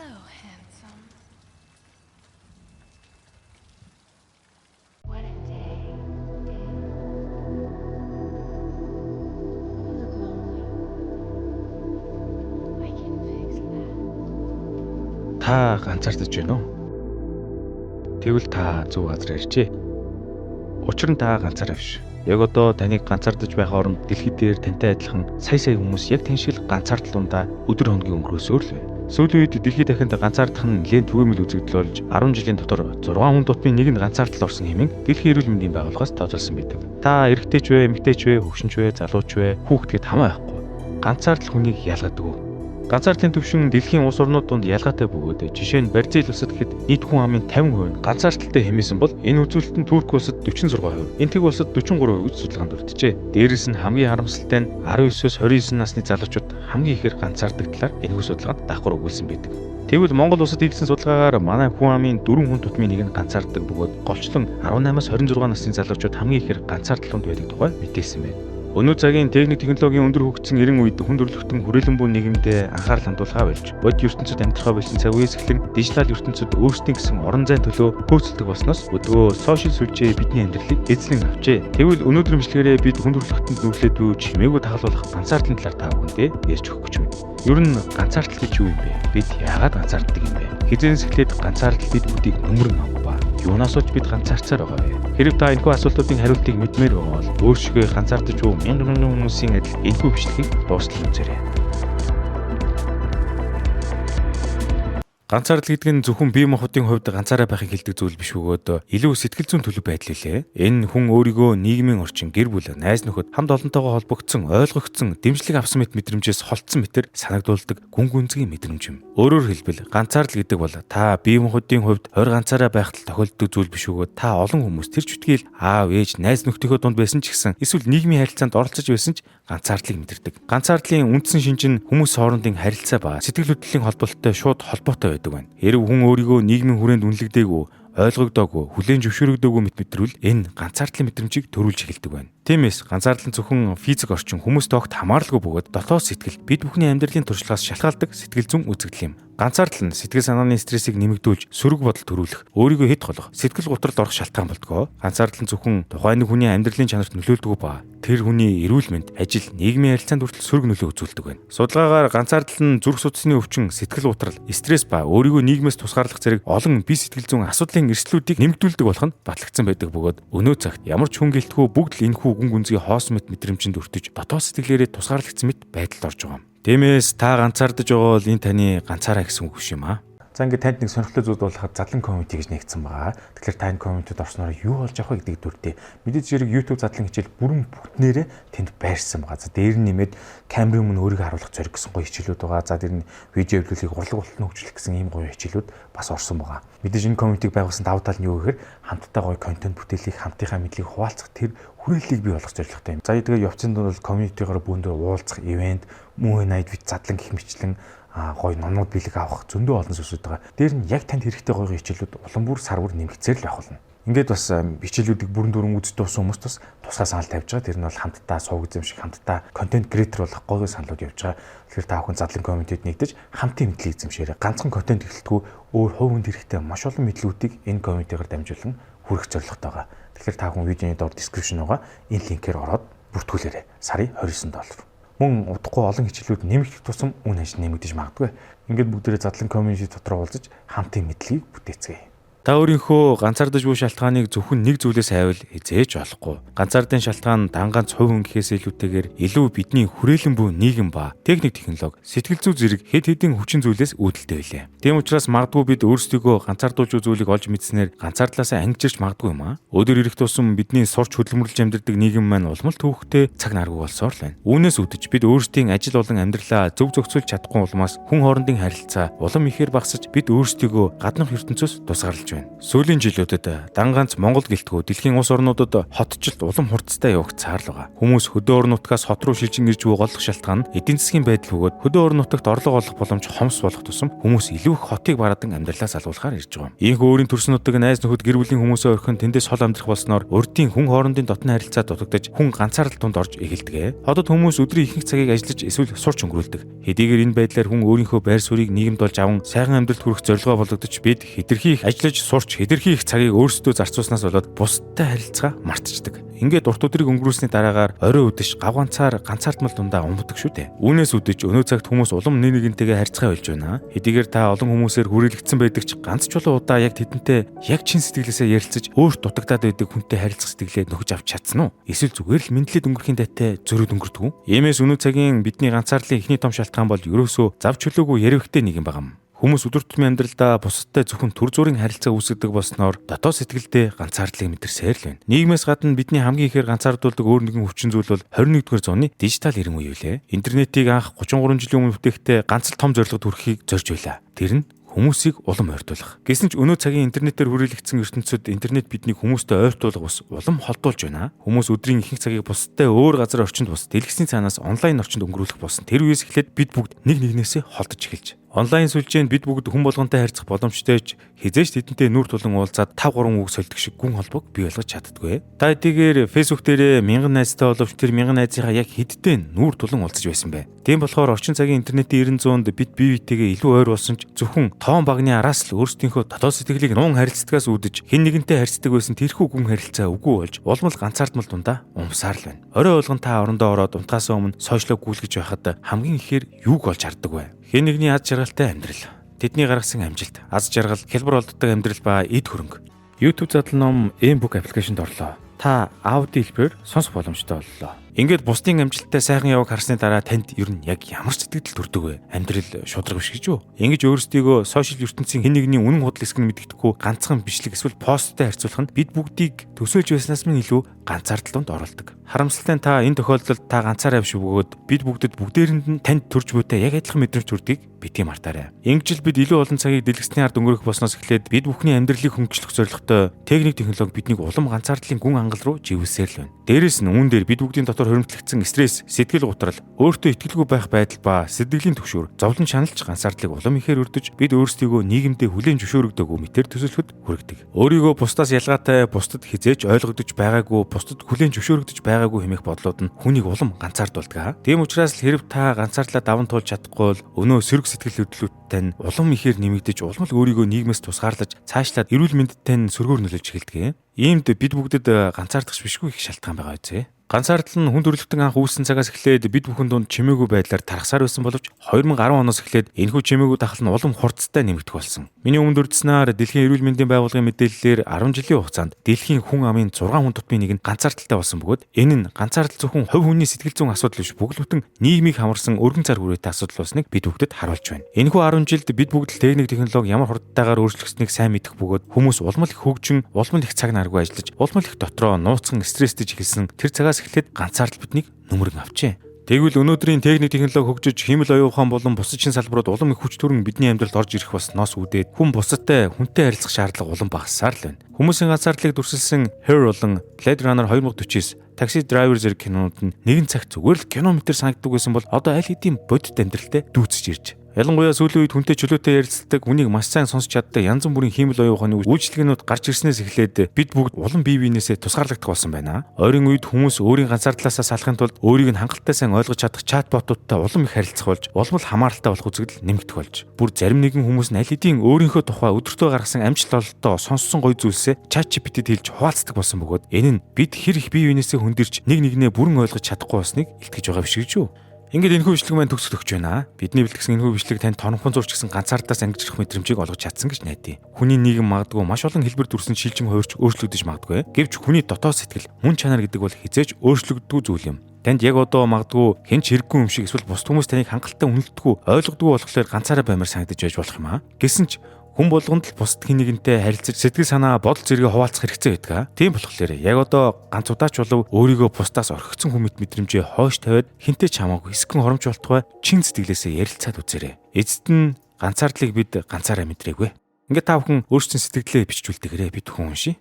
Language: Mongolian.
Hello, handsome. What a day. You look lonely. I can fix that. Та ганцаардаж байна уу? Тэгвэл та зөв газар иржээ. Учир нь та ганцаараа биш. Яг одоо таныг ганцаардаж байх оронд дэлхийд дээр тантай адилхан сая хүмүүс яг тань шиг ганцаардлундаа өдөр хоногийн өнгөрөөсөөр л байна. Сүүлийн үед дэлхийд дахинд ганцаардах нь нэлээд түгээмэл үзэгдэл болж 10 жилийн дотор 6 хүн тутмын нэг нь ганцаардал орсон хэмээн Дэлхийн эрүүл мэндийн байгууллагаас тооцоолсон байдаг. Та эрэгтэй ч вэ, эмэгтэй ч вэ, хөвшин ч вэ, залуу ч вэ, хүүхдгэд хамаа байхгүй. Ганцаардал хүнийг ялгадаг. Ганцаардлын түвшин дэлхийн улс орнууд донд ялгаатай бөгөөд жишээ нь Бразил улсад гэхэд нийт хүн амын 50% нь ганцаардалтай хэмээсэн бол энэ үзүүлэлт нь Турк улсад 46%, Энтэг улсад 43% гэж судалгаанд өртжээ. Дээрээс нь хамгийн харамсалтай нь 19-с 29 насны залуучууд хамгийн ихээр ганцаардаг талаар энэхүү судалгаанд давхар өгүүлсэн байдаг. Тэгвэл Монгол улсад хийсэн судалгаагаар манай хүн амын 4 хүн тутмын нэг нь ганцаардаг бөгөөд голчлон 18-аас 26 насны залуучууд хамгийн ихээр ганцаардлуунд байдаг тухай мэдээсэн байна. Өнөө цагийн техник технологийн өндөр хөгжсөн 90 үед хүн төрөлхтөн хүрээлэн буй нийгэмдээ анхаарал хандуулгаа болж бод ертөнцид амьдрахаа болсон цаг үеэс эхлэн дижитал ертөнцид өөрсдийн гэсэн орон зайн төлөө хөөцөлдөг болсноос өдгөө сошиал сүлжээ бидний амьдралыг эзлэн авчээ. Тэгвэл өнөөдөр мэдлэгээрээ бид хүн төрөлхтөнд нүүрлээд буй чимээгүй тахалуулах ганцаардлын талаар та бүхэндээ ярьж өгөх гэж байна. Ер нь ганцаардал гэж юу юм бэ? Бид яагаад ганцаарддаг юм бэ? Хизээс эхлээд ганцаардал бид бүдийг нөмрөн авах ба юунаас ч бид ганцаарцаар байгаа вэ? Хэрэг та энэхүү асуултуудын хариултыг мэдмээр байгаа бол өөрсгөө ганцаардаж буй мянган хүмүүсийн адил энэхүү бичлэгийг дуустал үзээрэй. Ганцаардал гэдэг нь зөвхөн бие махбодын хувьд ганцаараа байхыг хэлдэг зүйл биш бөгөөд илүү сэтгэл зүйн төлөв байдал илээ. Энэ хүн өөрийгөө нийгмийн орчин, гэр бүл, найз нөхөд хамт олонтойгоо холбогдсон, ойлгогдсон, дэмжлэг авсан мэт мэдрэмжээс холдсон мэтэр санагдуулдаг гүн гүнзгий мэдрэмж юм. Өөрөөр хэлбэл ганцаардал гэдэг бол та бие махбодын хувьд ойр ганцаараа байхад тохиолддог зүйл биш бөгөөд та олон хүмүүс тэр чүтгийл аав, ээж, найз нөхдийнхөө дунд байсан ч гэсэн эсвэл нийгмийн харилцаанд оролцож байсан ч ганцаардлыг мэдэрдэг. Ганцаардлын үндсэн шинж нь хүмүүс хоорондын харилцаа ба сэтгэл хөдлөлийн холболттой шууд холбоотой байдаг байна. Хэрв хүн өөрийгөө нийгмийн хүрээнд үнэлэгдээгүй, ойлгогдоогүй, хүлээн зөвшөөрөгдөөгүй мэдрвэл энэ ганцаардлын мэдрэмжийг төрүүлж эхэлдэг байна. Тиймээс ганцаардал нь зөвхөн физик орчин хүмүүст огт хамааралгүй бөгөөд дотоод сэтгэл бид бүхний амьдралын туршлагаас шалтгаалдаг сэтгэл зүйн үзэгдэл юм. Ганцаардал нь сэтгэл санааны стрессийг нэмэгдүүлж сөрөг бодол төрүүлэх, өөрийгөө хэд голох, сэтгэл гутралд орох шалтгаан болдгоо. Ганцаардал нь зөвхөн тухайн нэг хүний амьдралын чанарт нөлөөлдөг ба тэр хүний эрүүл мэнд, ажил, нийгмийн харилцаанд хүртэл сөрөг нөлөө үзүүлдэг байна. Судалгаагаар ганцаардал нь зүрх судасны өвчин, сэтгэл утрал, стресс ба өөрийгөө нийгмээс тусгаарлах зэрэг олон бие сэтгэл зүйн асуудлын эрсдлүүдийг нэмэгдүүлдэг болох нь батлагдсан байдаг бөгөөд өнөө цагт ямар ч хүн гэлтгүй бүгд л энэхүү гүн гүнзгий хоосон мэт мэдрэмжинд өртөж дотоод сэтгэлээрээ тусгаарлагдсан мэт байдалд орж байгаа юм. Тиймээс та ганцаардаж байгаа бол энэ таны ганцаараа гэсэн үг биш юм аа. За ингээд танд нэг сонирхолтой зүйл болоход задлан комьюнити гэж нэгдсэн байгаа. Тэгэхээр та энэ комьюнитид орсноор юу болж авах вэ гэдэг дүртэй. Мэдээж зэрэг YouTube задлан хичээл бүрэн бүтнээрээ тэнд байрсан байгаа. За дээр нь нэмээд камерын өмнө өөрийгөө харуулах зориг гэсэн гоё хичээлүүд байгаа. За дээр нь видео эвлүүлгийг урлаг болтон хөгжүүлэх гэсэн ийм гоё хичээлүүд бас орсон байгаа. Мэдээж энэ комьюнитиг байгуулсан давуу тал нь юу гэхээр хамтдаа гоё контент бүтээлийг хамтынхаа мэдлэгийг хуваалцах тэр хүрээллийг бий болгох зорилготой юм. За тэгээ явцын дунд бол комьюнитигаар бүүндээ уулзах ивент, мөн найд вид задлан гэх мэтлэн гоё номнууд бэлэг авах зөндөө олон зүйлсүүд байгаа. Дээр нь яг танд хэрэгтэй гоё хичээлүүд улам бүр сар бүр нэмэгцээр л явах болно. Ингээд бас хичээлүүдийг бүрэн дүрэн үздэг хүмүүс бас тусгай санал тавьж байгаа. Тэр нь бол хамтдаа сууг эзэмших, хамтдаа контент креатор болох гоё саналууд явж байгаа. Тэгэхээр та бүхэн задлан комьюнитид нэгдэж хамтын мэдлэг эзэмшээрэй. Ганцхан контент эхлэлтгүй өөр хувь хүнд хэрэгтэй маш олон мэдлгүүдийг энэ комьюнитигаар дамжуулан хүргэх зорилготой байгаа. Тэгэхээр та бүхэн видеоны доор description байгаа энэ линкээр ороод бүртгүүлээрэй. Сарын $29. Мөн удахгүй олон хичээлүүд нэмэгдэх тусам үн ажил нэмэгдэж магадгүй. Ингээд бүгдээрээ задлан комьюнити дотор уулзаж хамтын мэдлэгийг бүтээцгээе. Та өөрийнхөө ганцаардаж буй шалтгааныг зөвхөн нэг зүйлээс айвал эзээж болохгүй. Ганцаардын шалтгаан дан ганц хувь хүн гэхээс илүүтэйгээр илүү бидний хүрээлэн буй нийгэм ба техник технологи, сэтгэл зүй зэрэг хэд хэдэн хүчин зүйлээс үүдэлтэй байлаа. Тийм учраас магадгүй бид өөрсдийгөө ганцаардуулж буй зүйлийг олж мэдснээр ганцаардлаасаа ангижирч магадгүй юм аа. Өдөр ирэх тусам бидний сурч хөдөлмөрлөж амьдардаг нийгэм маань улмал төвхтэй цаг наргүй болсоор л байна. Үүнээс үүдэж бид өөрсдийн ажил болон амьдралаа зөв зохицуулж чадахгүй улмаас хүн хоорондын харилцаа улам ихээр багасж бид өөрсдийгөө гаднах ертөнцөөс тусгаарлаж байна. Сүүлийн жилүүдэд дан ганц Монгол гэлтгүй дэлхийн улс орнуудад хотчлт улам хурцтай явагцаар л байгаа. Хүмүүс хөдөө орон нутгаас хот руу шилжин ирж буй голлох шалтгаан нь эдийн засгийн байдал бөгөөд хөдөө орон нутагт орлого олох боломж хомс болох тусам хүмүүс илүү их хотыг бараадан амьдралаа салгуулахаар ирж байгаа. Ийхүү өөрийн төрснүүдийг найз нөхөд гэр бүлийн хүмүүсээ орхин тэндээс хол амьдрах болсноор урдын хүн хоорондын дотны харилцаа дутагдаж хүн ганцаарл тунд орж эхэлдэг. Хотод хүмүүс өдрийн ихэнх цагийг ажиллаж эсвэл сурч өнгөрүүлдэг. Хэдийгээр энэ байдлаар хүн өөрийнхөө байр суурийг нийгэмд олж аван сайхан амьдралд хүрэх зорилгоо болгодож бид хэтэрхий их ажиллаж сурч хэтэрхий их цагийг өөрсдөө зарцуулснаас болоод бусдтай харилцаа мартчихдаг. Ингээд урт өдрийг өнгөрүүлсний дараагаар орой үдэш ганцаардмал дундаа умбдаг шүү дээ. Үүнээс үдэж өнөө цагт хүмүүс улам нэг нэгнтэйгээ харьцаа болж байна. Хэдийгээр та олон хүмүүсээр хүрээлэгдсэн байдаг ч ганц ч болоо удаа яг тэдэнтэй яг чин сэтгэлээсээ ярилцаж өөрт дутагдаад байдаг хүнтэй харилцах сэтгэлээ нөхөж авч чадсан уу? Эсвэл зүгээр л мэдлээд өнгөрөхийн дайтай зөрүүд өнгөрдөг үү? Иймээс өнөө цагийн бидний ганцаарлын эхний том шалтгаан бол ерөөсөө зав чөлөөгүй ярвихтэй нэг юм байна. Хүмүүс өдөр тутмын амьдралдаа бусадтай зөвхөн түр зургийн харилцаа үүсгэдэг болсноор дотоод сэтгэлдээ ганцаардлыг мэдэрсээр л байна. Нийгмээс гадна бидний хамгийн ихээр ганцаардуулдаг өөр нэгэн хүчин зүйл бол 21-р зууны дижитал эрен үе үлээ. Интернетийг анх 33 жилийн өмнө бүтээхдээ ганц л том зорилгод хүрэхийг зорж байлаа. Тэр нь хүмүүсийг улам ойртуулах. Гэсэн ч өнөө цагийн интернетээр хүрээлэгдсэн ертөнцид интернет биднийг хүмүүстэй ойртуулах бас улам холдуулж байна. Хүмүүс өдрийн ихэнх цагийг бусдтай өөр газар орчинд бус дэлгэцийн цаанаас онлайн орчинд өнгөрүүлэх болсон. Тэр үеэс эхлээд бид бүгд нэг нэгнээсээ холдож эхэлж. Онлайн сүлжээнд бид бүгд хүн болгонтэй харьцах боломжтой ч хизээч тэдэнтэй нүүр тулан уулзаад 5-3 үг сольдог шиг гүн холбоог бий болгож чаддаггүй. Та хэдийгээр Facebook дээрээ 1000 найзтай боловч тэр 1000 найзынхаа яг хэддээ нүүр тулан уулзаж байсан бэ. Тийм болохоор орчин цагийн интернетийн 90-100-д бид бие биетэйгээ илүү ойр болсон ч зөвхөн тоон багны араас л өөрсдийнхөө дотоод сэтгэлийг нуун харилцагаас үүдэж хэн нэгэнтэй харьцдаг байсан тэрхүү гүн харилцаа үгүй болж улмал ганцаардмал дундаа умсаар л байна. Орой болгон та орондоо ороод унтахаас өмнө сошиалог гүйлгэж байхад хамгийн ихээр юуг олж харддаг вэ? Хэн нэгний аз жаргалтай амьдрал, тэдний гаргасан амжилт, аз жаргал, хялбар олддог амьдрал ба эд хөрөнгө. YouTube задлан ном M-Book аппликейшнд орлоо. Та аудио хэлбэрээр сонсох боломжтой боллоо. Ингээд бусдын амжилттай сайхан яваг харсны дараа танд ер нь яг ямар сэтгэл төрдөг вэ? Амьдрал шударга биш гэж үү? Ингэж өөрсдийгөө сошиал ертөнцийн хэн нэгний үнэн худал эсэх нь мэддэхгүй ганцхан бичлэг эсвэл посттой харьцуулах нь бид бүгдийг төсөөлж байснаас минь илүү ганцаардалтанд оруулдаг. Харамсалтай нь та энэ тохиолдолд та ганцаараа биш бөгөөд бид бүгдэд бүгдээрэнд нь танд төрж буйтай яг адилхан мэдрэмж төрдгийг битгий мартаарай. Ингэж л бид илүү олон цагийг дэлгэцний ард өнгөрөх болсноос эхлээд бид бүхний амьдралыг хөнгөлөх зорилготой техник технологи биднийг улам ганцаардлын гүн ангал руу живүүлсээр л байна. Дээрээс нь үүн дээр бид бүгдийн дотор хоримтлагдсан стресс, сэтгэл гутрал, өөртөө итгэлгүй байх байдал ба сэтгэлийн түгшүүр, зовлон шаналж ганцаардлыг улам ихээр өрдөж бид өөрсдийгөө нийгэмдээ хүлээн зөвшөөрөгдөөгүй мэтэр төсөлөхөд хүргэдэг. Өөрийгөө бусдаас ялгаатай, бусдад хизээж ойлгогдож байгаагүй, бусдад хүлээн зөвшөөрөгдөж байгаагүй хэмээх бодлууд нь хүнийг улам ганцаардуулдаг. Тийм учраас л хэрэв та ганцаардлаа даван туулж чадахгүй бол өнөө сөрөг сэтгэл хөдлөлттэй нь улам ихээр нэмэгдэж улам л өөрийгөө нийгмээс тусгаарлаж цаашлаад эрүүл мэндэдтэй нь сөргөөр нөлөөлж эхэлдэг. Иймд бид бүгдэд ганцаардах бишгүй их шалтгаан байгаа үзье. Ганцаардал нь хүн төрөлхтөн анх үүссэн цагаас эхлээд бид бүхэн дунд чимээгүй байдлаар тархсаар байсан боловч 2010 оноос эхлээд энэхүү чимээгүй тахал нь улам хурцтай нэмэгдэх болсон. Миний өмнө дурдсанаар дэлхийн эрүүл мэндийн байгууллагын мэдээллээр 10 жилийн хугацаанд дэлхийн хүн амын 6 хүн тутмын нэг нь ганцаардалтай болсон бөгөөд энэ нь ганцаардал зөвхөн хувь хүний сэтгэл зүйн асуудал биш бүгд бүтэн нийгмийг хамарсан өргөн цар хүрээтэй асуудал болсныг бид бүгдэд харуулж байна. Энэхүү 10 жилд бид бүгд л техник технологи ямар хурдтайгаар өөрчлөгдсөнийг сайн мэдэх бөгөөд хүмүүс улам их хөгжин, улам их цаг наргүй ажиллаж, улам их дотроо нууцхан стресстэй эхэлсэн тэр цагаас эхлээд ганцаардал биднийг нүмерэн авчээ. Тэгвэл өнөөдрийн техник технологи хөгжиж хэмэл оюун ухаан болон бусад шин салбарууд улам их хүч төрөн бидний амьдралд орж ирэх болсноос үүдээд хүн бусадтай хүнтэй харилцах шаардлага улам багассаар л байна. Хүмүүсийн ганцаардлыг дүрсэлсэн Her болон Blade Runner 2049, Taxi Driver зэрэг кинонууд нь нэгэн цагт зүгээр л кинометр санагддаг байсан бол одоо аль хэдийн бодит амьдралтай дүүцэж ирж. Ялангуяа сүүлийн үед хүнтэй чөлөөтэй ярилцдаг, хүнийг маш сайн сонсч чаддаг янз бүрийн хиймэл оюун ухааны үйлчлэгнүүд гарч ирснээс эхлээд бид бүгд улам бие биенээсээ тусгаарлагдах болсон байна. Ойрын үед хүмүүс өөрийн ганцаардлаасаа салахын тулд өөрийг нь хангалттай сайн ойлгож чадах чатботуудтай улам их харилцах болж, улам л хамааралтай болох үзэгдэл нэмэгдэх болж. Бүр зарим нэгэн хүмүүс нь аль хэдийн өөрийнхөө тухай өдөртөө гаргасан амжилт ололтоо сонссон гоё зүйлсээ ChatGPT-д хэлж хуваалцдаг болсон бөгөөд энэ нь бид хэр их бие биенээсээ хөндөрч нэг нэгнээ бүрэн ойлгож чадахгүй болсныг илтгэж байгаа биш гэж юу? Ингээд энэхүү бичлэг маань төгсөж байна. Бидний бэлтгэсэн энэхүү бичлэг танд тонхон зурч гэсэн ганцаардаас ангижрах мэдрэмжийг олгож чадсан гэж найдаа. Хүний нийгэм магадгүй маш олон хэлбэр дүрсэн шилжин хувирч өөрчлөгдөж магадгүй. Гэвч хүний дотоод сэтгэл, мөн чанар гэдэг бол хизээж өөрчлөгддгүй зүйл юм. Танд яг одоо магадгүй хэн ч хэрэггүй юм шиг эсвэл бусд хүмүүс таныг хангалттай үнэлдэггүй, ойлгодгүй болохоор ганцаараа баймар санагдаж байж болох юм аа. Гэсэн ч хүн болгонд л бусд хэн нэгэнтэй харилцаж сэтгэл санаа бодол зэрэгээ хуваалцах хэрэгцээ байдаг. Тийм болохоор яг одоо ганц удаач болов өөрийгөө бусдаас орхигдсон хүмэт мэдрэмжээ хойш тавиад хинтээ ч хамаагүй хэсгэн хоромж болтугай чин сэтгэлээсээ ярилцаад үзээрэй. Эцэст нь ганцаардлыг бид ганцаараа мэдрээгүй. Ингээд та бүхэн өөрсдийн сэтгэлдээ бичжүүлдээгээрэй. Бид хүн уншия.